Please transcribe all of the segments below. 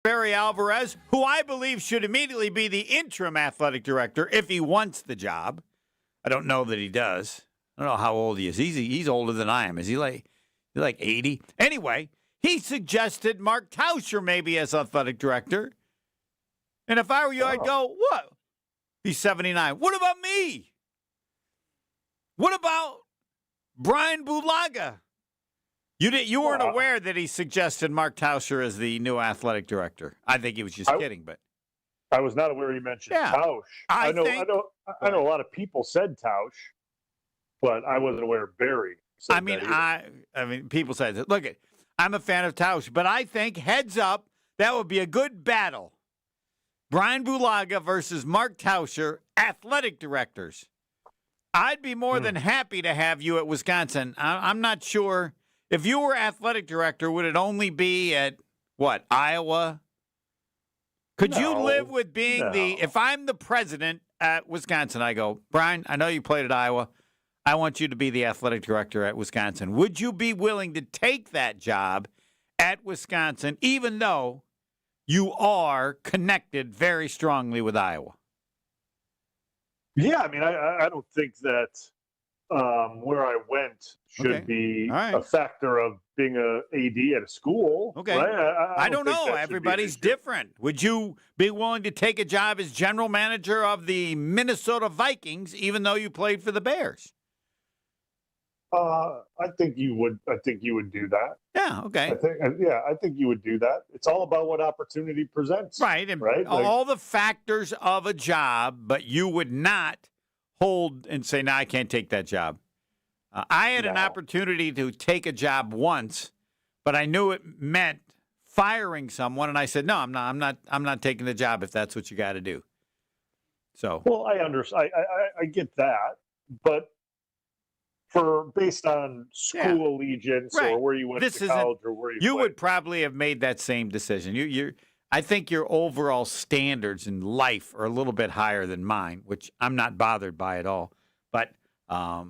Barry Alvarez, who I believe should immediately be the interim athletic director if he wants the job. I don't know that he does. I don't know how old he is. He's older than I am. Is he like 80? Anyway, he suggested Mark Tauscher maybe as athletic director. And if I were you, I'd go, what? He's 79. What about me? What about Bryan Bulaga? You weren't aware that he suggested Mark Tauscher as the new athletic director. I think he was just kidding, but I was not aware he mentioned Tausch. I know a lot of people said Tausch, but I wasn't aware Barry said that I mean, people said that. Look, I'm a fan of Tausch, but I think heads up, that would be a good battle. Bryan Bulaga versus Mark Tauscher, athletic directors. I'd be more than happy to have you at Wisconsin. I'm not sure. If you were athletic director, would it only be at, Iowa? Could you live with being if I'm the president at Wisconsin, I go, Bryan, I know you played at Iowa. I want you to be the athletic director at Wisconsin. Would you be willing to take that job at Wisconsin, even though you are connected very strongly with Iowa? Yeah, I mean, I don't think that where I went should be a factor of being a AD at a school. Okay. Right? I don't know. Everybody's different. Would you be willing to take a job as general manager of the Minnesota Vikings, even though you played for the Bears? I think you would. I think you would do that. Yeah. Okay. I think you would do that. It's all about what opportunity presents. Right. And all the factors of a job, but you would not hold and say, "No, I can't take that job." I had an opportunity to take a job once, but I knew it meant firing someone, and I said, "No, I'm not taking the job if that's what you got to do." So. Well, I understand. I get that, but based on school allegiance or where you went to college or where you would probably have made that same decision. I think your overall standards in life are a little bit higher than mine, which I'm not bothered by at all. But I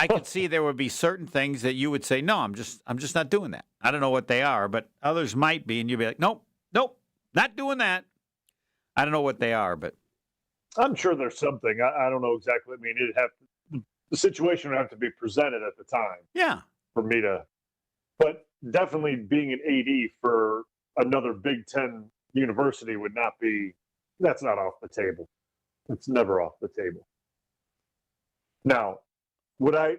could see there would be certain things that you would say, no, I'm just not doing that. I don't know what they are, but others might be, and you'd be like, nope, not doing that. I don't know what they are, but I'm sure there's something. I don't know exactly. I mean, the situation would have to be presented at the time. Yeah. For me to, but definitely being an AD for another Big Ten university that's not off the table. It's never off the table. Now, would I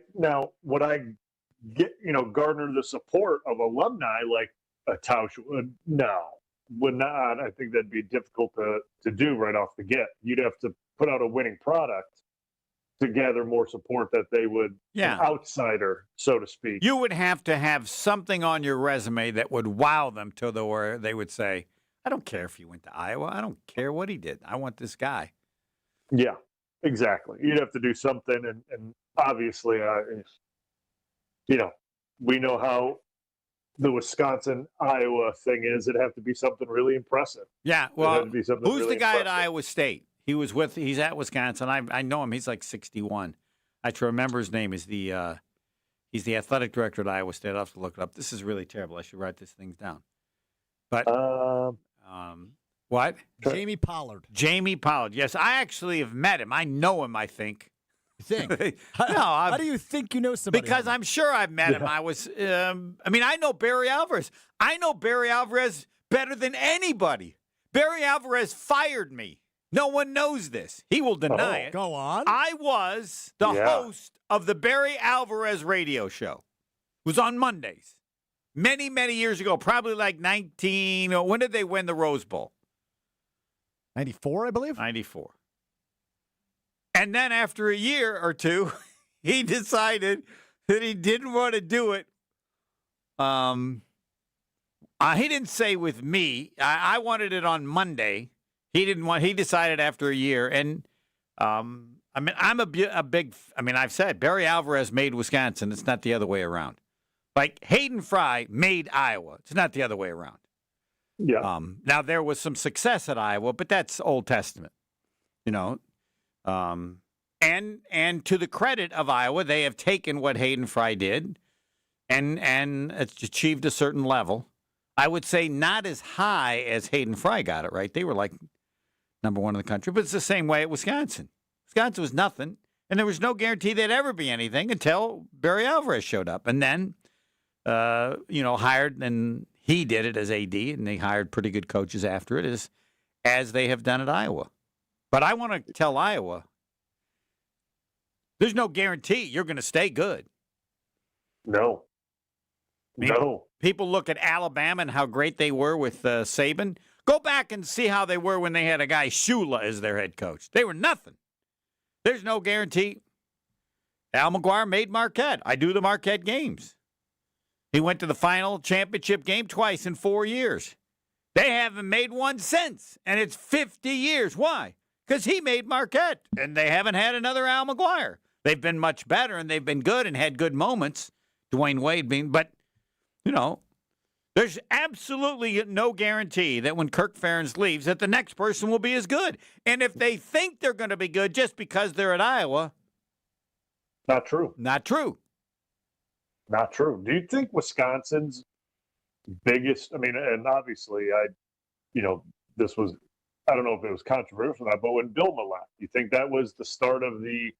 get, garner the support of alumni like a Tausch would? No, would not. I think that'd be difficult to do right off the get. You'd have to put out a winning product to gather more support that they would, an outsider, so to speak. You would have to have something on your resume that would wow them to where they would say, I don't care if he went to Iowa. I don't care what he did. I want this guy. Yeah, exactly. You'd have to do something. And obviously, we know how the Wisconsin-Iowa thing is. It'd have to be something really impressive. Yeah, well, who's the guy at Iowa State? He's at Wisconsin. I know him. He's like 61. I try to remember his name. He's the athletic director at Iowa State. I'll have to look it up. This is really terrible. I should write these things down. But what? Jamie Pollard. Jamie Pollard. Yes, I actually have met him. I know him, I think. You think? How do you think you know somebody? Because I'm sure I've met him. I know Barry Alvarez. I know Barry Alvarez better than anybody. Barry Alvarez fired me. No one knows this. He will deny it. Go on. I was the host of the Barry Alvarez radio show. It was on Mondays. Many, many years ago, probably like when did they win the Rose Bowl? 94, I believe. 94. And then after a year or two, he decided that he didn't want to do it. He didn't say with me. I wanted it on Monday. He decided after a year. And, I'm a big, I've said Barry Alvarez made Wisconsin. It's not the other way around. Like Hayden Fry made Iowa. It's not the other way around. Yeah. Now, there was some success at Iowa, but that's Old Testament, And to the credit of Iowa, they have taken what Hayden Fry did and it's achieved a certain level. I would say not as high as Hayden Fry got it, right? They were like number one in the country, but it's the same way at Wisconsin. Wisconsin was nothing, and there was no guarantee they'd ever be anything until Barry Alvarez showed up. And then, hired, and he did it as AD, and they hired pretty good coaches after it, as they have done at Iowa. But I want to tell Iowa, there's no guarantee you're going to stay good. No. No. People look at Alabama and how great they were with Saban. Go back and see how they were when they had a guy, Shula, as their head coach. They were nothing. There's no guarantee. Al McGuire made Marquette. I do the Marquette games. He went to the final championship game twice in 4 years. They haven't made one since, and it's 50 years. Why? Because he made Marquette, and they haven't had another Al McGuire. They've been much better, and they've been good and had good moments. Dwayne Wade being, but, there's absolutely no guarantee that when Kirk Ferentz leaves that the next person will be as good. And if they think they're going to be good just because they're at Iowa. Not true. Not true. Not true. Do you think Wisconsin's biggest, and obviously this was, I don't know if it was controversial or not, but when Bielema left, you think that was the start of the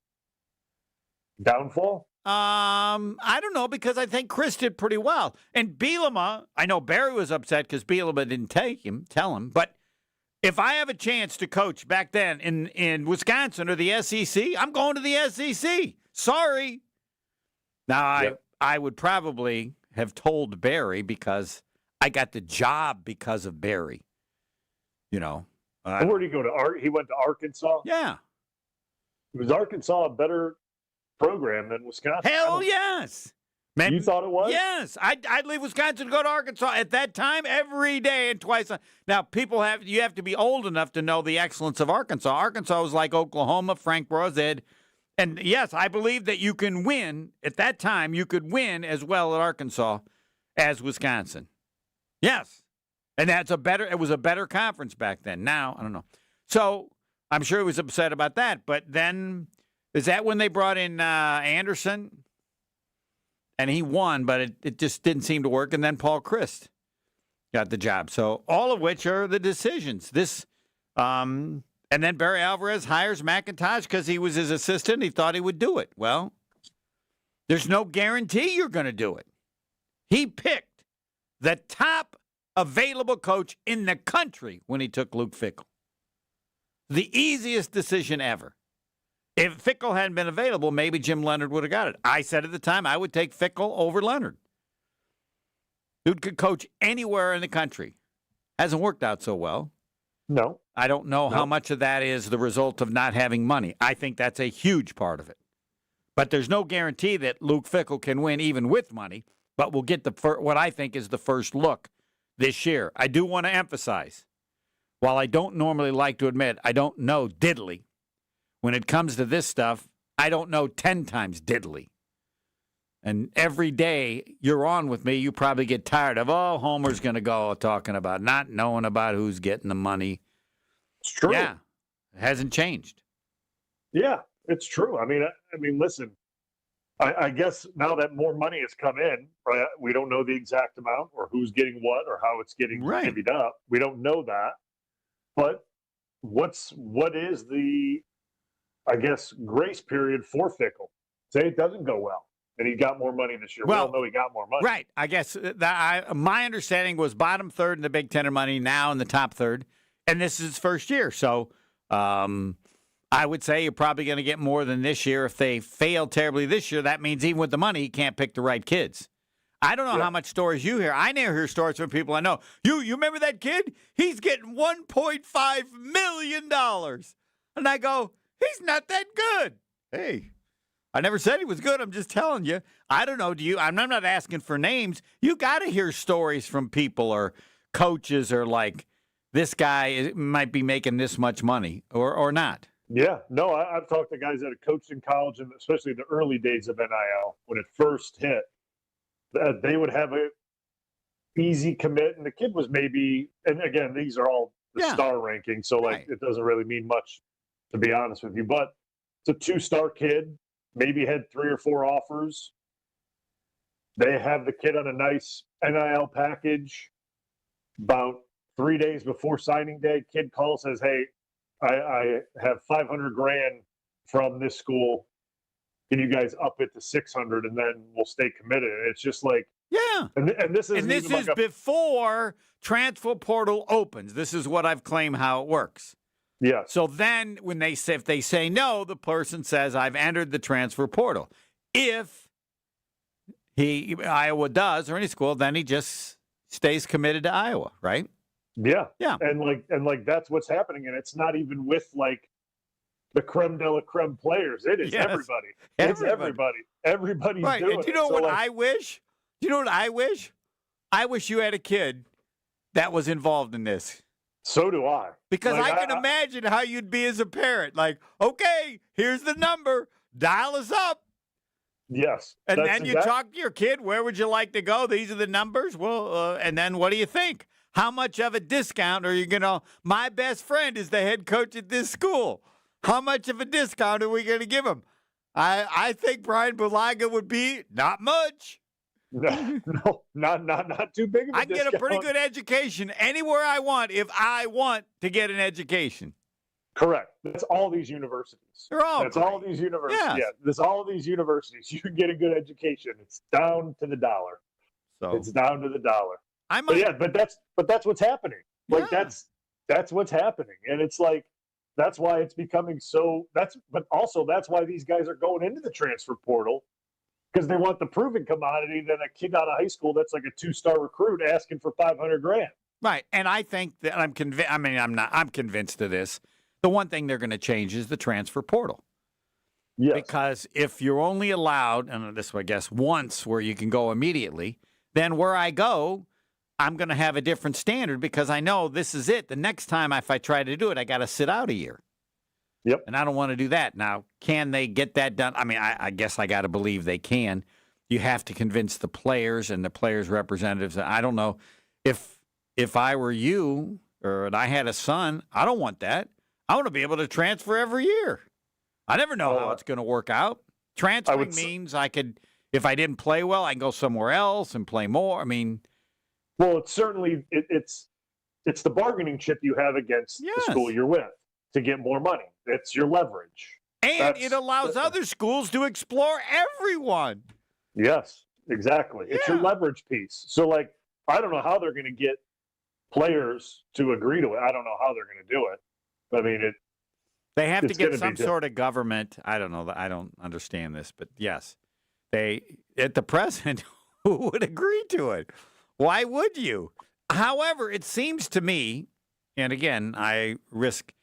downfall? I don't know, because I think Chris did pretty well. And Bielema, I know Barry was upset because Bielema didn't tell him. But if I have a chance to coach back then in Wisconsin or the SEC, I'm going to the SEC. Sorry. Now, Yep. I would probably have told Barry because I got the job because of Barry. Where did he go to? He went to Arkansas? Yeah. Was Arkansas a better program than Wisconsin? Hell yes. Man, you thought it was? Yes. I'd leave Wisconsin to go to Arkansas at that time every day and twice. Now, you have to be old enough to know the excellence of Arkansas. Arkansas was like Oklahoma, Frank Brozed. And yes, I believe that you can win. At that time, you could win as well at Arkansas as Wisconsin. Yes. And it was a better conference back then. Now, I don't know. So I'm sure he was upset about that. But then, is that when they brought in Anderson? And he won, but it just didn't seem to work. And then Paul Christ got the job. So all of which are the decisions. And then Barry Alvarez hires McIntosh because he was his assistant. He thought he would do it. Well, there's no guarantee you're going to do it. He picked the top available coach in the country when he took Luke Fickell. The easiest decision ever. If Fickell hadn't been available, maybe Jim Leonard would have got it. I said at the time I would take Fickell over Leonard. Dude could coach anywhere in the country. Hasn't worked out so well. No. I don't know how much of that is the result of not having money. I think that's a huge part of it. But there's no guarantee that Luke Fickell can win even with money. But we'll get what I think is the first look this year. I do want to emphasize, while I don't normally like to admit I don't know diddly, when it comes to this stuff, I don't know 10 times diddly. And every day you're on with me, you probably get tired of, Homer's going to go talking about not knowing about who's getting the money. It's true. Yeah, it hasn't changed. Yeah, it's true. Listen, I guess now that more money has come in, right, we don't know the exact amount or who's getting what or how it's getting divvied up. We don't know that. But what is the, I guess, grace period for Fickell? Say it doesn't go well, and he got more money this year. Well, we all know he got more money. Right. I guess my understanding was bottom third in the Big Ten in money, now in the top third, and this is his first year. So I would say you're probably going to get more than this year. If they fail terribly this year, that means even with the money, he can't pick the right kids. I don't know how much stories you hear. I never hear stories from people I know. You remember that kid? He's getting $1.5 million. And I go, he's not that good. Hey, I never said he was good. I'm just telling you. I don't know. I'm not asking for names. You got to hear stories from people or coaches or like, this guy might be making this much money or not. Yeah. No, I've talked to guys that have coached in college, and especially the early days of NIL, when it first hit, they would have a easy commit, and the kid was maybe, and again, these are all the star rankings, so it doesn't really mean much, to be honest with you, but it's a 2-star kid, maybe had 3 or 4 offers. They have the kid on a nice NIL package. About 3 days before signing day, kid calls, says, "Hey, I have 500 grand from this school. Can you guys up it to 600 and then we'll stay committed?" And it's just like, Yeah. and this And this is before transfer portal opens. This is what I've claimed how it works. yes, So then when if they say no, the person says, I've entered the transfer portal. If Iowa does, or any school, then he just stays committed to Iowa, right? yeah, Yeah. and that's what's happening, and it's not even with like the creme de la creme players. It is Yes. everybody. It's everybody. Everybody's Right. doing And do you it. know So, what like, I wish? Do you know what I wish? I wish you had a kid that was involved in this. So do I. Because Like, I can imagine how you'd be as a parent. Like, okay, here's the number. Dial us up. Yes. And that's then you talk to your kid. Where would you like to go? These are the numbers. Well, and then what do you think? How much of a discount are you going to? My best friend is the head coach at this school. How much of a discount are we going to give him? I think Bryan Bulaga would be not much. No, not too big of a I can get a pretty discount. good education anywhere I want if I want to get an education. Correct. That's all these universities. They're all That's great. all these universities. Yes. Yeah, that's all these universities. You can get a good education. It's down to the dollar. So It's down to the dollar. I But might. yeah, but that's what's happening. Like Yeah. that's what's happening, and it's like that's why it's becoming so. But also that's why these guys are going into the transfer portal because they want the proven commodity than a kid out of high school that's like a 2-star recruit asking for 500 grand. Right. And I think that I'm convinced. I mean, I'm convinced of this. The one thing they're going to change is the transfer portal. Yes. Because if you're only allowed, and this, I guess, once where you can go immediately, then where I go, I'm going to have a different standard because I know this is it. The next time, if I try to do it, I got to sit out a year. Yep. And I don't want to do that. Now, can they get that done? I mean, I guess I got to believe they can. You have to convince the players and the players' representatives. I don't know if I were you or I had a son, I don't want that. I want to be able to transfer every year. I never know how it's going to work out. Transferring means I could, if I didn't play well, I can go somewhere else and play more. I mean, well, it's certainly it's the bargaining chip you have against the school you're with to get more money. It's your leverage, and it allows other schools to explore everyone. Yes, exactly. It's your leverage piece. So, like, I don't know how they're going to get players to agree to it. I don't know how they're going to do it. I mean, they have to it's get gonna some be sort of government. I don't know. I don't understand this, but yes, they at the present who would agree to it. Why would you? However, it seems to me, and again, I risk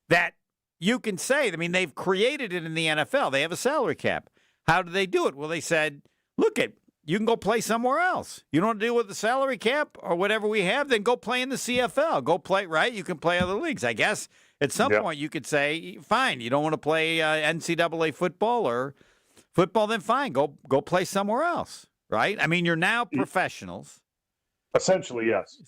that you can say. I mean, they've created it in the NFL. They have a salary cap. How do they do it? Well, they said, look at. You can go play somewhere else. You don't want to deal with the salary cap or whatever we have, then go play in the CFL. Go play, right? You can play other leagues. I guess at some point you could say, fine, you don't want to play NCAA football or football, then fine, go play somewhere else, right? I mean, you're now professionals. essentially, yes.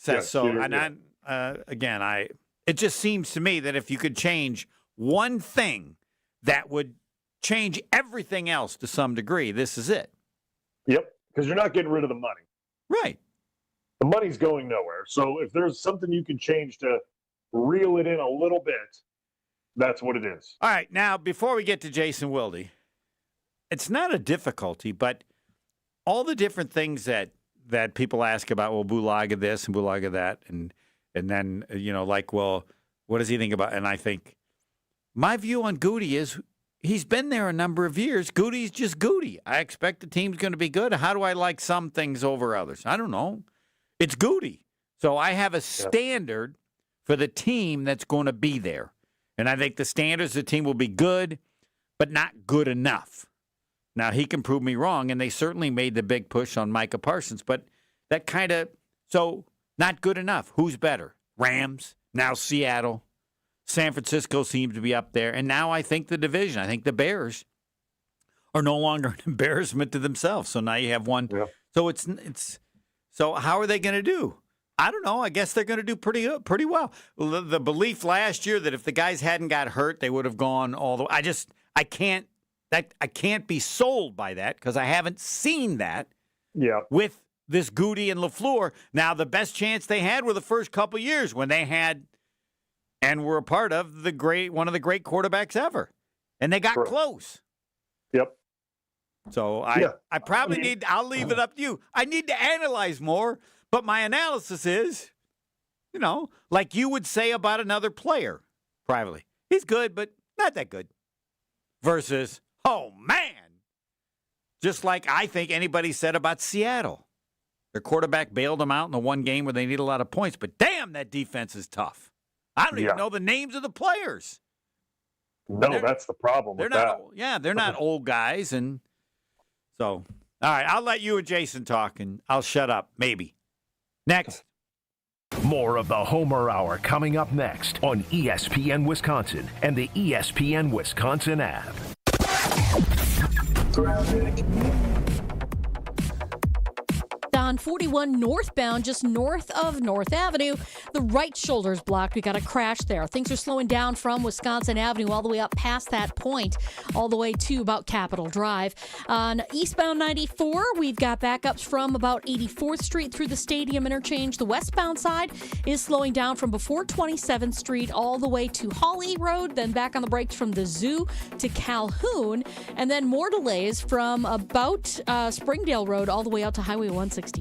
It just seems to me that if you could change one thing that would change everything else to some degree, this is it. Yep, because you're not getting rid of the money. Right. The money's going nowhere. So if there's something you can change to reel it in a little bit, that's what it is. All right. Now, before we get to Jason Wilde, it's not a difficulty, but all the different things that people ask about, well, Bulaga this and Bulaga that, and then, like, well, what does he think about? And I think my view on Goody is he's been there a number of years. Goody's just Goody. I expect the team's going to be good. How do I like some things over others? I don't know. It's Goody. So I have a standard for the team that's going to be there. And I think the standards of the team will be good, but not good enough. Now, he can prove me wrong, and they certainly made the big push on Micah Parsons, but that so not good enough. Who's better? Rams, now Seattle. San Francisco seems to be up there. And now I think the division, I think the Bears are no longer an embarrassment to themselves. So now you have one. Yeah. So so how are they going to do? I don't know. I guess they're going to do pretty well. The belief last year that if the guys hadn't got hurt, they would have gone all the way. I can't. I can't be sold by that because I haven't seen that with this Goody and LaFleur. Now, the best chance they had were the first couple years when they had and were a part of one of the great quarterbacks ever. And they got Correct. close. Yep. So I probably I'll leave it up to you. I need to analyze more, but my analysis is, like you would say about another player privately. He's good, but not that good. Versus, oh, man. Just like I think anybody said about Seattle. Their quarterback bailed them out in the one game where they need a lot of points, but damn, that defense is tough. I don't even know the names of the players. No, that's the problem with that. They're not old guys. And so, all right, I'll let you and Jason talk, and I'll shut up, maybe. Next. More of the Homer Hour coming up next on ESPN Wisconsin and the ESPN Wisconsin app. On 41 northbound, just north of North Avenue, the right shoulder is blocked. We got a crash there. Things are slowing down from Wisconsin Avenue all the way up past that point, all the way to about Capitol Drive. On eastbound 94, we've got backups from about 84th Street through the Stadium interchange. The westbound side is slowing down from before 27th Street all the way to Hawley Road, then back on the brakes from the Zoo to Calhoun, and then more delays from about Springdale Road all the way out to Highway 164.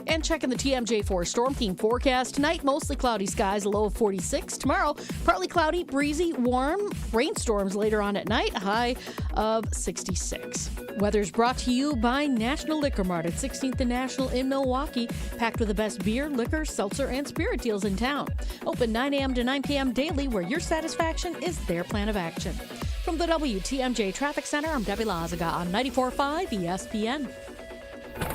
And checking the TMJ4 Storm Team forecast. Tonight, mostly cloudy skies, a low of 46. Tomorrow, partly cloudy, breezy, warm. Rainstorms later on at night, a high of 66. Weather's brought to you by National Liquor Mart at 16th and National in Milwaukee. Packed with the best beer, liquor, seltzer, and spirit deals in town. Open 9 a.m. to 9 p.m. daily, where your satisfaction is their plan of action. From the WTMJ Traffic Center, I'm Debbie Lazaga on 94.5 ESPN.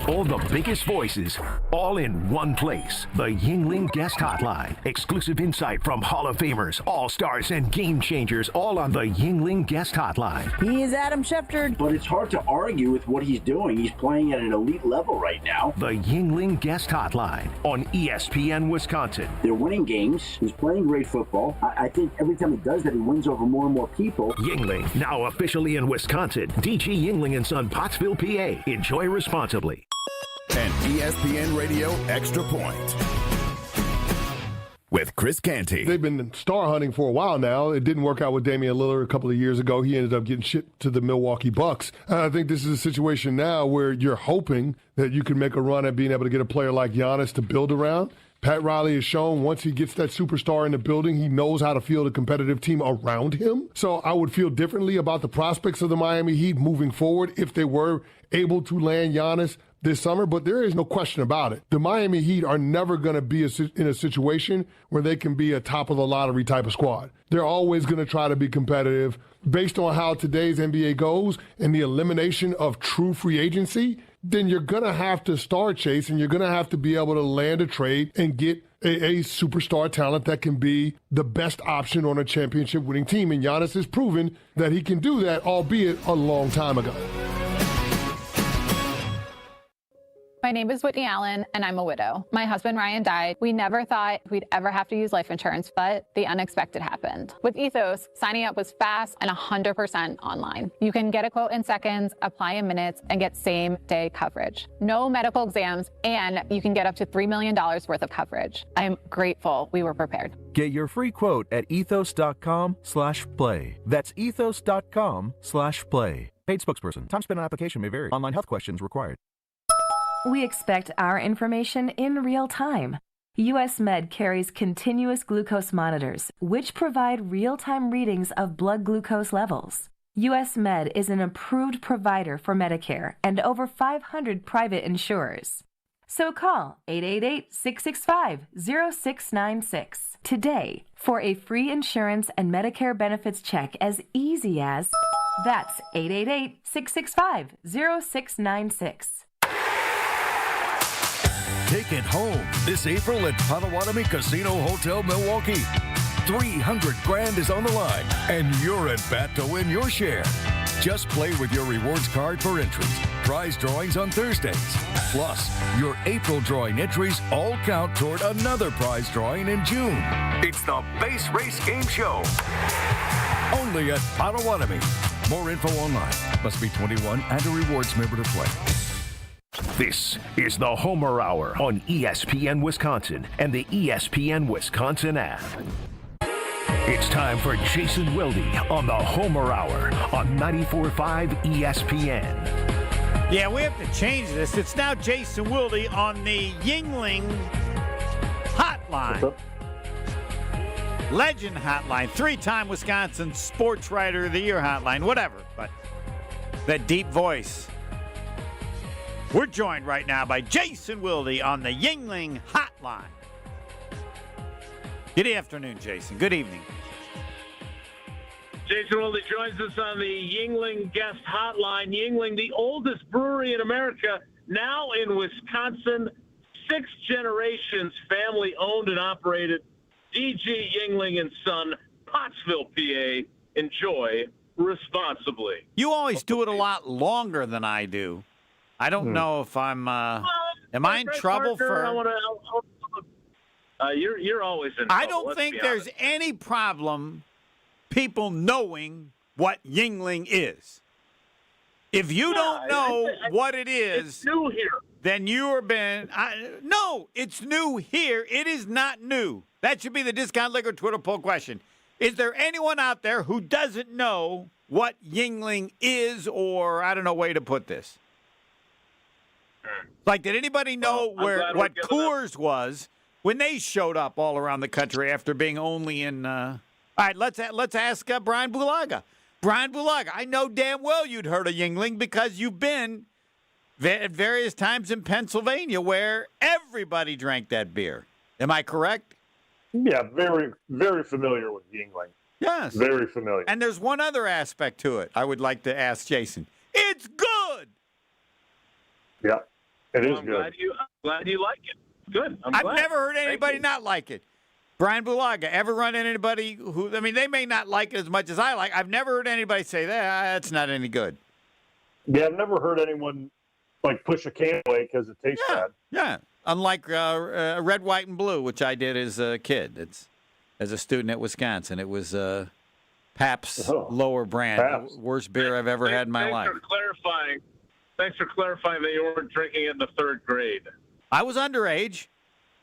All the biggest voices, all in one place. The Yuengling Guest Hotline. Exclusive insight from Hall of Famers, All-Stars, and Game Changers, all on the Yuengling Guest Hotline. He's Adam Schefter. But it's hard to argue with what he's doing. He's playing at an elite level right now. The Yuengling Guest Hotline on ESPN Wisconsin. They're winning games. He's playing great football. I think every time he does that, he wins over more and more people. Yuengling, now officially in Wisconsin. DG Yuengling & Son, Pottsville, PA. Enjoy responsibly. And ESPN Radio Extra Point with Chris Canty. They've been star hunting for a while now. It didn't work out with Damian Lillard a couple of years ago. He ended up getting shipped to the Milwaukee Bucks. I think this is a situation now where you're hoping that you can make a run at being able to get a player like Giannis to build around. Pat Riley has shown once he gets that superstar in the building, he knows how to field a competitive team around him. So I would feel differently about the prospects of the Miami Heat moving forward if they were able to land Giannis this summer, but there is no question about it. The Miami Heat are never going to be in a situation where they can be a top-of-the-lottery type of squad. They're always going to try to be competitive. Based on how today's NBA goes and the elimination of true free agency, then you're going to have to star chase, and you're going to have to be able to land a trade and get a superstar talent that can be the best option on a championship-winning team. And Giannis has proven that he can do that, albeit a long time ago. My name is Whitney Allen, and I'm a widow. My husband, Ryan, died. We never thought we'd ever have to use life insurance, but the unexpected happened. With Ethos, signing up was fast and 100% online. You can get a quote in seconds, apply in minutes, and get same-day coverage. No medical exams, and you can get up to $3 million worth of coverage. I'm grateful we were prepared. Get your free quote at ethos.com/play. That's ethos.com/play. Paid spokesperson. Time spent on application may vary. Online health questions required. We expect our information in real time. U.S. Med carries continuous glucose monitors, which provide real-time readings of blood glucose levels. U.S. Med is an approved provider for Medicare and over 500 private insurers. So call 888-665-0696 today for a free insurance and Medicare benefits check as easy as... That's 888-665-0696. Take it home this April at Potawatomi Casino Hotel Milwaukee. 300 grand is on the line, and you're at bat to win your share. Just play with your rewards card for entries. Prize drawings on Thursdays. Plus, your April drawing entries all count toward another prize drawing in June. It's the Base Race Game Show. Only at Potawatomi. More info online. Must be 21 and a rewards member to play. This is the Homer Hour on ESPN Wisconsin and the ESPN Wisconsin app. It's time for Jason Wilde on the Homer Hour on 94.5 ESPN. Yeah, we have to change this. It's now Jason Wilde on the Yuengling Hotline. Legend Hotline. 3-time Wisconsin Sports Writer of the Year Hotline. Whatever, but that deep voice. We're joined right now by Jason Wilde on the Yuengling Hotline. Good afternoon, Jason. Good evening. Jason Wilde joins us on the Yuengling Guest Hotline. Yuengling, the oldest brewery in America, now in Wisconsin. 6 generations, family owned and operated. D.G. Yuengling and Son, Pottsville, PA. Enjoy responsibly. You always do it a lot longer than I do. I don't know if I'm. Am I in trouble for? You're always in trouble. I don't think there's any problem people knowing what Yuengling is. If you don't know what it is, it's new here. Then you're been. No, it's new here. It is not new. That should be the Discount Liquor Twitter poll question. Is there anyone out there who doesn't know what Yuengling is, or I don't know way to put this? Like, did anybody know what Coors was when they showed up all around the country after being only in? All right, let's ask Bryan Bulaga. Bryan Bulaga, I know damn well you'd heard of Yuengling because you've been at various times in Pennsylvania where everybody drank that beer. Am I correct? Yeah, very, very familiar with Yuengling. Yes. Very familiar. And there's one other aspect to it I would like to ask Jason. It's good. Yeah, it is good. I'm glad you like it. Good. I've never heard anybody not like it. Bryan Bulaga, ever run into anybody who, I mean, they may not like it as much as I like. I've never heard anybody say that's not any good. Yeah, I've never heard anyone like push a can away because it tastes bad. Yeah, unlike Red, White, and Blue, which I did as a kid. As a student at Wisconsin. It was Pabst's lower brand. Pabst. Worst beer I've ever had in my life. Thanks for clarifying that you weren't drinking in the 3rd grade. I was underage.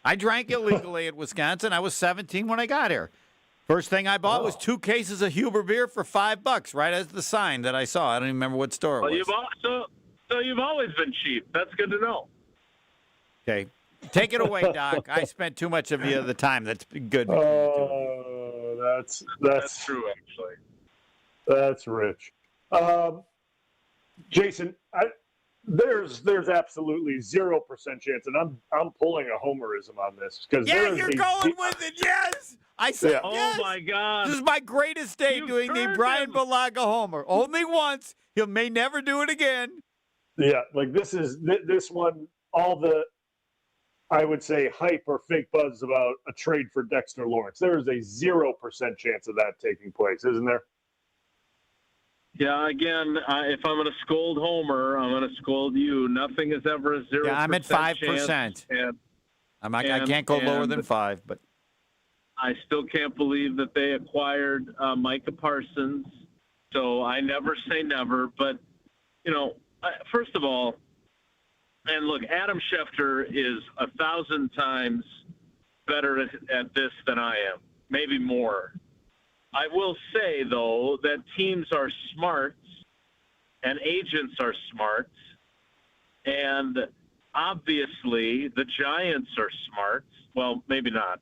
I drank illegally at Wisconsin. I was 17 when I got here. First thing I bought was 2 cases of Huber beer for $5, right as the sign that I saw. I don't even remember what store it was. So you've always been cheap. That's good to know. Okay. Take it away, Doc. I spent too much of the time. That's good. Oh, that's true, actually. That's rich. Jason, there's absolutely 0% chance, and I'm pulling a homerism on this because you're going with it. Yes, I said yes. Oh my God, this is my greatest day doing the Bryan Bulaga Homer. Only once. He may never do it again. Yeah, like this one. All the, I would say, hype or fake buzz about a trade for Dexter Lawrence. There is a 0% chance of that taking place, isn't there? Yeah, again, if I'm going to scold Homer, I'm going to scold you. Nothing is ever a 0%. Yeah, I'm at 5%. I can't go lower than 5, but I still can't believe that they acquired Micah Parsons. So I never say never, but first of all. And look, Adam Schefter is 1,000 times better at this than I am, maybe more. I will say, though, that teams are smart and agents are smart. And obviously, the Giants are smart. Well, maybe not.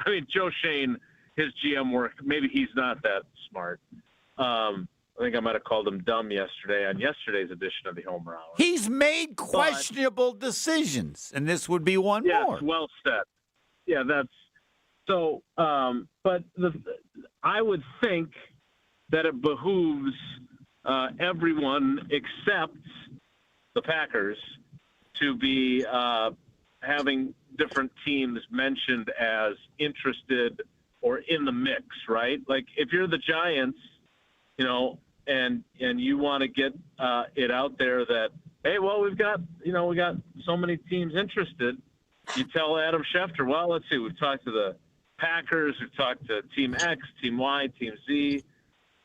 I mean, Joe Shane, his GM work, maybe he's not that smart. I think I might have called him dumb yesterday on yesterday's edition of the Homer Hour. He's made questionable decisions, and this would be one more. Yes, well said. Yeah, that's so. But I would think that it behooves everyone except the Packers to be having different teams mentioned as interested or in the mix, right? Like if you're the Giants, and you want to get it out there that, hey, well, we got so many teams interested. You tell Adam Schefter, well, let's see, we've talked to the Packers, we've talked to Team X, Team Y, Team Z,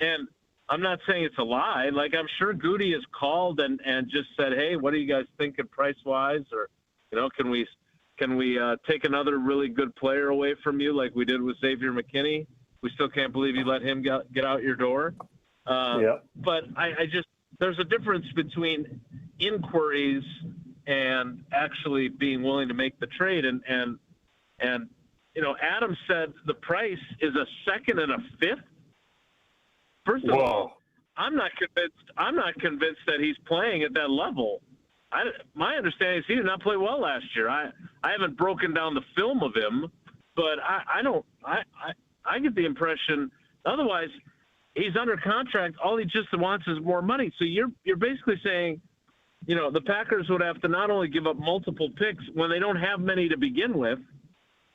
and I'm not saying it's a lie. Like, I'm sure Goody has called and just said, hey, what are you guys thinking price-wise? Or, can we take another really good player away from you like we did with Xavier McKinney? We still can't believe you let him get out your door. But I just – there's a difference between inquiries and actually being willing to make the trade. And Adam said the price is a second and a fifth. First of all, I'm not convinced that he's playing at that level. My understanding is he did not play well last year. I haven't broken down the film of him, but I get the impression otherwise he's under contract. All he just wants is more money. So you're basically saying, the Packers would have to not only give up multiple picks when they don't have many to begin with,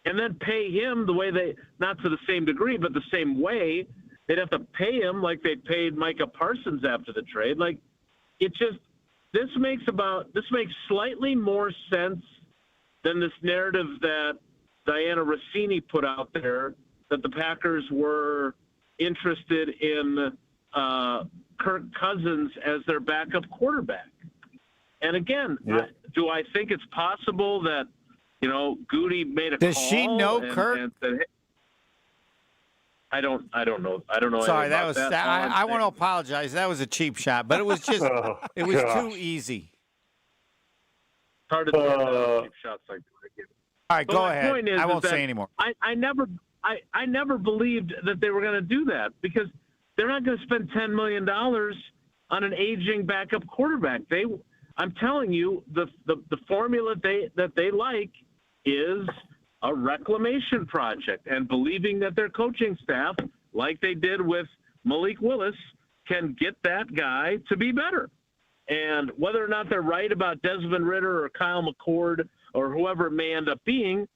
and then pay him the way not to the same degree, but the same way. They'd have to pay him like they paid Micah Parsons after the trade. Like, this makes slightly more sense than this narrative that Diana Rossini put out there that the Packers were interested in Kirk Cousins as their backup quarterback. And again, do I think it's possible that, Goody made a call? Does she know Kirk? And said, hey, I don't know. I don't know. Sorry, that was. I want to apologize. That was a cheap shot, but it was just. It was too easy. It's hard to do cheap shots like that. All right, go ahead. I won't say anymore. I never believed that they were going to do that because they're not going to spend $10 million on an aging backup quarterback. I'm telling you, the formula that they like is a reclamation project, and believing that their coaching staff, like they did with Malik Willis, can get that guy to be better. And whether or not they're right about Desmond Ridder or Kyle McCord or whoever it may end up being,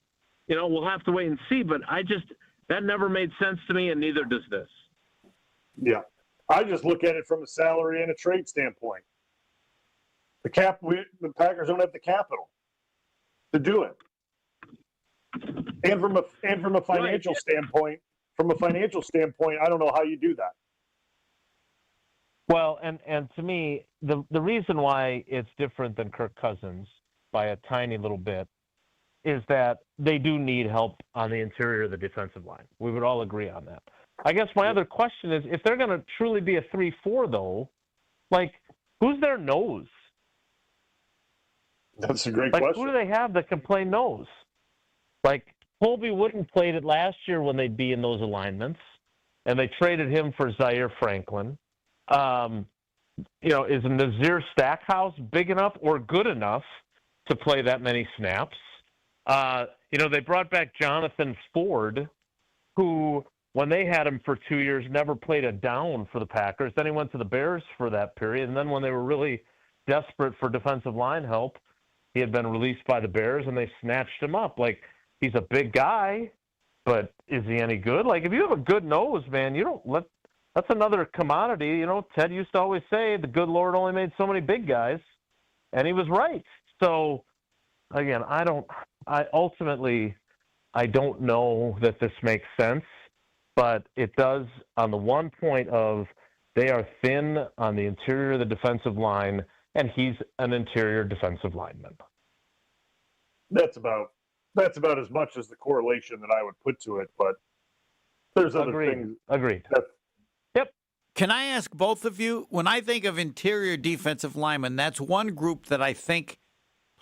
we'll have to wait and see. But that never made sense to me, and neither does this. Yeah. I just look at it from a salary and a trade standpoint. The Packers don't have the capital to do it. And from a financial standpoint, I don't know how you do that. Well, and to me, the reason why it's different than Kirk Cousins by a tiny little bit is that they do need help on the interior of the defensive line. We would all agree on that. I guess my other question is, if they're going to truly be a 3-4, though, like, who's their nose? That's a great question. Who do they have that can play nose? Like, Colby Wooden played it last year when they'd be in those alignments, and they traded him for Zaire Franklin. Is Nazir Stackhouse big enough or good enough to play that many snaps? They brought back Jonathan Ford, who, when they had him for 2 years, never played a down for the Packers. Then he went to the Bears for that period, and then when they were really desperate for defensive line help, he had been released by the Bears, and they snatched him up. Like, he's a big guy, but is he any good? Like, if you have a good nose, man, that's another commodity. Ted used to always say the good Lord only made so many big guys, and he was right. So, again, I don't know that this makes sense, but it does on the one point of they are thin on the interior of the defensive line, and he's an interior defensive lineman. That's about as much as the correlation that I would put to it, but there's other things. Agreed. Yep. Can I ask both of you, when I think of interior defensive linemen, that's one group that I think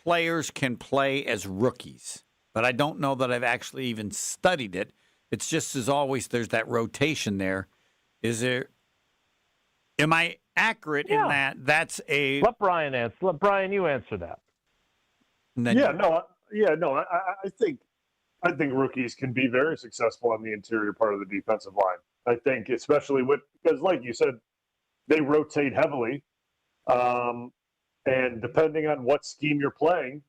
players can play as rookies, but I don't know that I've actually even studied it. It's just as always, there's that rotation there. Am I accurate in that? That's a. Let Brian answer. Let Brian, you answer that. I think rookies can be very successful on the interior part of the defensive line. I think, especially because, like you said, they rotate heavily, and depending on what scheme you're playing,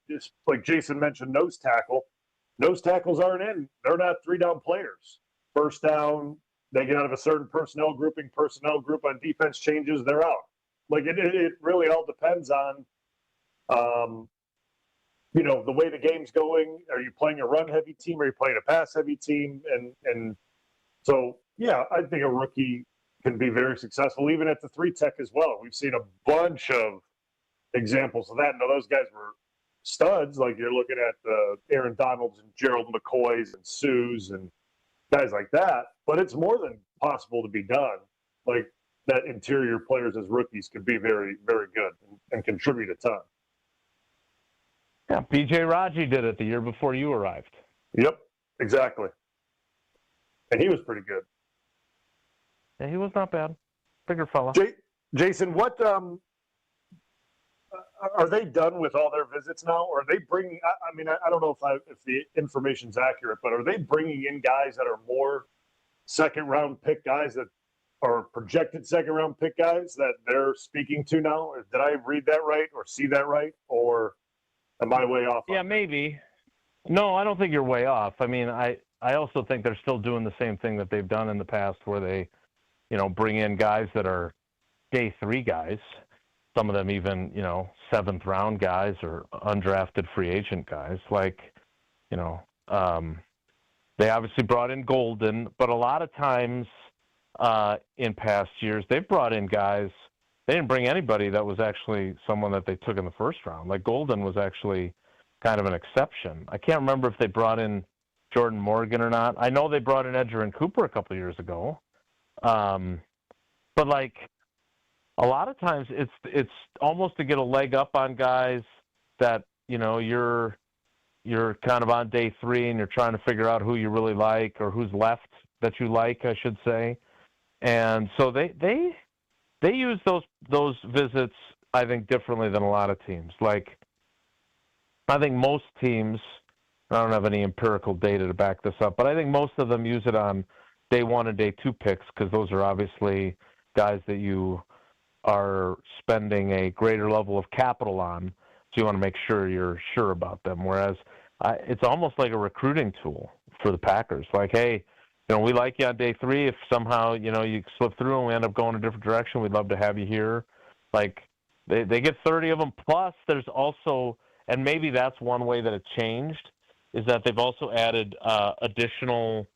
just like Jason mentioned, nose tackle. Nose tackles aren't in; they're not 3-down players. First down, they get out of a certain personnel group on defense changes, they're out. Like it really all depends on. The way the game's going. Are you playing a run-heavy team? Are you playing a pass-heavy team? And so, I think a rookie can be very successful, even at the 3-tech as well. We've seen a bunch of examples of that. Now, those guys were studs. Like you're looking at the Aaron Donalds and Gerald McCoys and Sues and guys like that. But it's more than possible to be done. Like that interior players as rookies can be very, very good and contribute a ton. Yeah, B.J. Raji did it the year before you arrived. Yep, exactly. And he was pretty good. Yeah, he was not bad. Bigger fella. Jason, what are they done with all their visits now? Or are they bringing? I mean, I don't know if the information's accurate, but are they bringing in guys that are more second-round pick guys that are projected second-round pick guys that they're speaking to now? Did I read that right or see that right, or am I way off? Yeah, maybe. No, I don't think you're way off. I mean, I also think they're still doing the same thing that they've done in the past, where they, bring in guys that are day 3 guys. Some of them even, 7th round guys or undrafted free agent guys. Like, they obviously brought in Golden, but a lot of times in past years, they've brought in guys. They didn't bring anybody that was actually someone that they took in the first round. Like Golden was actually kind of an exception. I can't remember if they brought in Jordan Morgan or not. I know they brought in Edgerrin Cooper a couple of years ago. But like a lot of times it's almost to get a leg up on guys that, you're kind of on day 3 and you're trying to figure out who you really like or who's left that you like, I should say. And so they use those visits, I think, differently than a lot of teams. Like, I think most teams, I don't have any empirical data to back this up, but I think most of them use it on day 1 and day 2 picks because those are obviously guys that you are spending a greater level of capital on, so you want to make sure you're sure about them. Whereas it's almost like a recruiting tool for the Packers. Like, hey, we like you on day 3. If somehow, you slip through and we end up going a different direction, we'd love to have you here. Like, they get 30 of them. Plus, there's also, and maybe that's one way that it changed, is that they've also added additional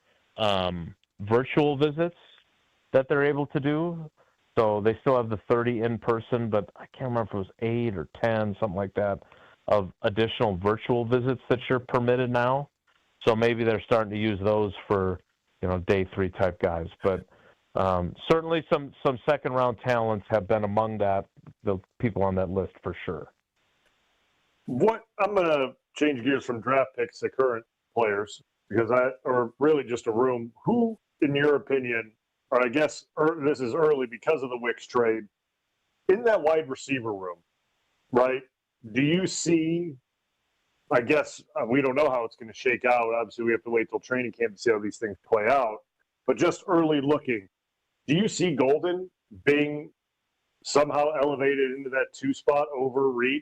virtual visits that they're able to do. So they still have the 30 in person, but I can't remember if it was 8 or 10, something like that, of additional virtual visits that you're permitted now. So maybe they're starting to use those for, day 3 type guys. But certainly some second round talents have been among the people on that list for sure. I'm going to change gears from draft picks to current players or really just a room. Who, in your opinion, or I guess this is early because of the Wicks trade, in that wide receiver room, right? Do you see, I guess we don't know how it's going to shake out. Obviously, we have to wait till training camp to see how these things play out. But just early looking, do you see Golden being somehow elevated into that 2 spot over Reed?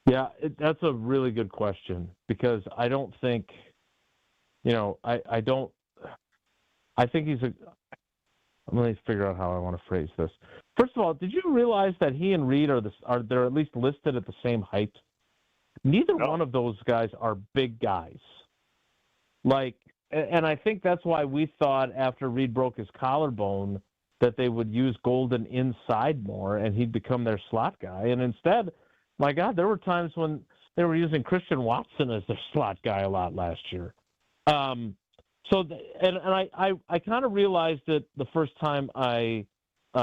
Yeah, that's a really good question because I don't think, I think he's let me figure out how I want to phrase this. First of all, did you realize that he and Reed they're at least listed at the same height? Neither one of those guys are big guys. Like, and I think that's why we thought after Reed broke his collarbone that they would use Golden inside more and he'd become their slot guy. And instead, my God, there were times when they were using Christian Watson as their slot guy a lot last year. I kind of realized it the first time I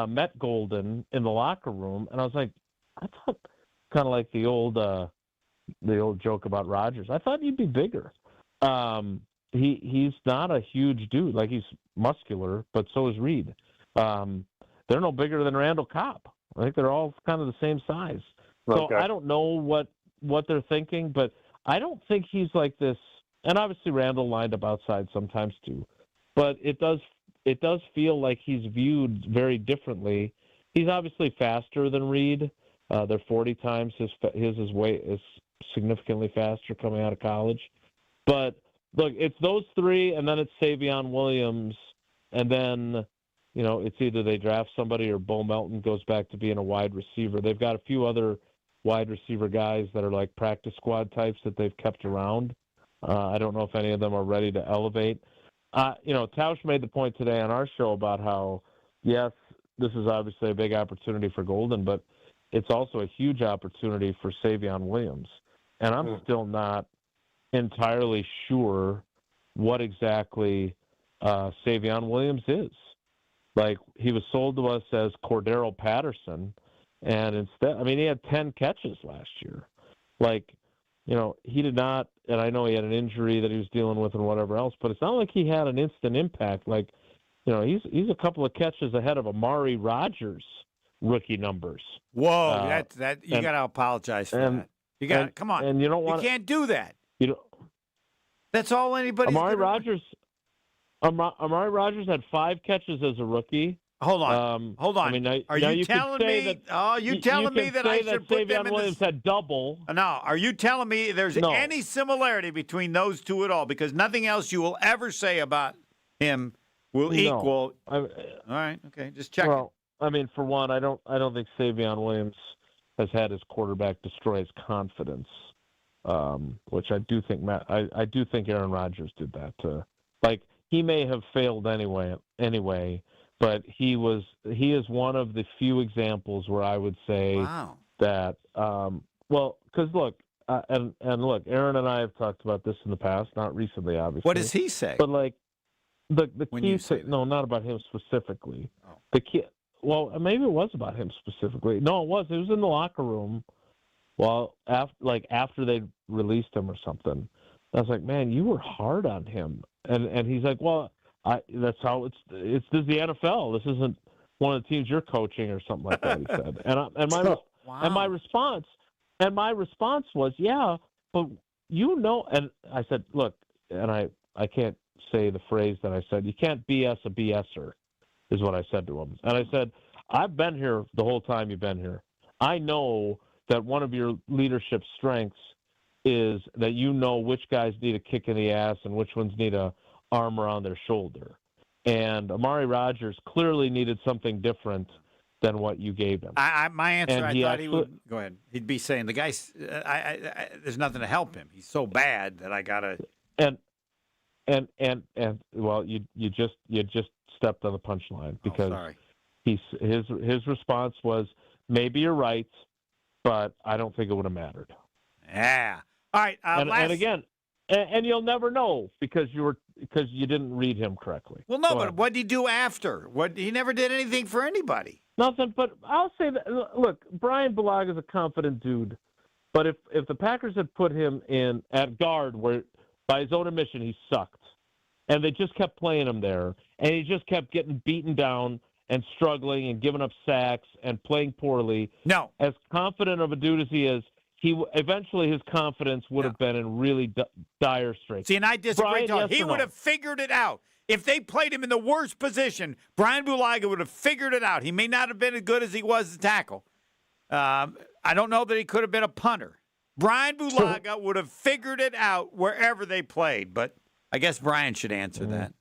met Golden in the locker room, and I was like, I thought kind of like the old joke about Rodgers. I thought you'd be bigger. He's not a huge dude. Like, he's muscular, but so is Reed. They're no bigger than Randall Cobb. I think they're all kind of the same size. So okay. I don't know what they're thinking, but I don't think he's like this. And obviously Randall lined up outside sometimes too, but it does feel like he's viewed very differently. He's obviously faster than Reed. They're 40 times his weight is significantly faster coming out of college. But look, it's those 3, and then it's Savion Williams, and then it's either they draft somebody or Bo Melton goes back to being a wide receiver. They've got a few other wide receiver guys that are like practice squad types that they've kept around. I don't know if any of them are ready to elevate. Tausch made the point today on our show about how, yes, this is obviously a big opportunity for Golden, but it's also a huge opportunity for Savion Williams. And I'm still not entirely sure what exactly Savion Williams is. Like, he was sold to us as Cordero Patterson, and instead, he had 10 catches last year. Like, he did not, and I know he had an injury that he was dealing with and whatever else, but it's not like he had an instant impact. Like, he's a couple of catches ahead of Amari Rogers' rookie numbers. Whoa, you got to apologize for that. You got come on, and you don't want. You can't do that. That's all anybody. Amari Rogers had 5 catches as a rookie. Hold on. Are you telling me? You telling me that I should put them in Williams had double? No. Are you telling me there's any similarity between those two at all? Because nothing else you will ever say about him will equal. All right. Okay. Just checking. Well, for one, I don't think Savion Williams has had his quarterback destroy his confidence, which I do think I do think Aaron Rodgers did that. He may have failed anyway. But he is one of the few examples where I would say that, because look, Aaron and I have talked about this in the past, not recently, obviously. What does he say? But the when key, no, not about him specifically. Oh. The key, well, maybe it was about him specifically. No, it was. It was in the locker room. Well, after they released him or something, I was like, man, you were hard on him, and he's like, well. That's how it's this is the NFL. This isn't one of the teams you're coaching or something like that. He said, and my response was, yeah, but and I said, look, and I can't say the phrase that I said. You can't BS a BSer, is what I said to him. And I said, I've been here the whole time you've been here. I know that one of your leadership strengths is that you know which guys need a kick in the ass and which ones need a arm around their shoulder. And Amari Rogers clearly needed something different than what you gave him. My answer, I thought he would go ahead. He'd be saying the guy's there's nothing to help him. He's so bad that I gotta. And well, you just stepped on the punchline because his response was, maybe you're right, but I don't think it would have mattered. Yeah. All right. And again. And you'll never know because you didn't read him correctly. Well, no, but what did he do after? He never did anything for anybody. Nothing. But I'll say that. Look, Bryan Bulaga is a confident dude, but if the Packers had put him in at guard, where by his own admission he sucked, and they just kept playing him there, and he just kept getting beaten down and struggling and giving up sacks and playing poorly. No, as confident of a dude as he is. Eventually his confidence would have been in really dire straits. See, and I disagree. He would have figured it out. If they played him in the worst position, Bryan Bulaga would have figured it out. He may not have been as good as he was to tackle. I don't know that he could have been a punter. Bryan Bulaga would have figured it out wherever they played, but I guess Brian should answer that.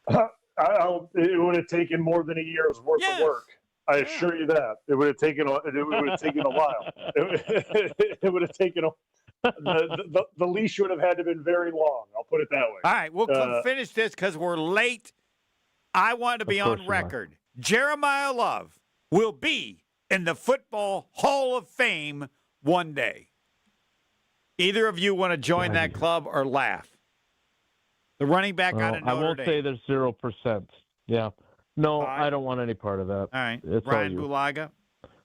It would have taken more than a year's worth of work. I assure you that it would have taken a while. It would have taken the leash would have had to have been very long. I'll put it that way. All right, we'll finish this because we're late. I want to be on record. Jeremiah Love will be in the Football Hall of Fame one day. Either of you want to join that club or laugh? The running back out of Notre Dame. I won't say there's 0%. Yeah. No, I don't want any part of that. All right, Bryan Bulaga.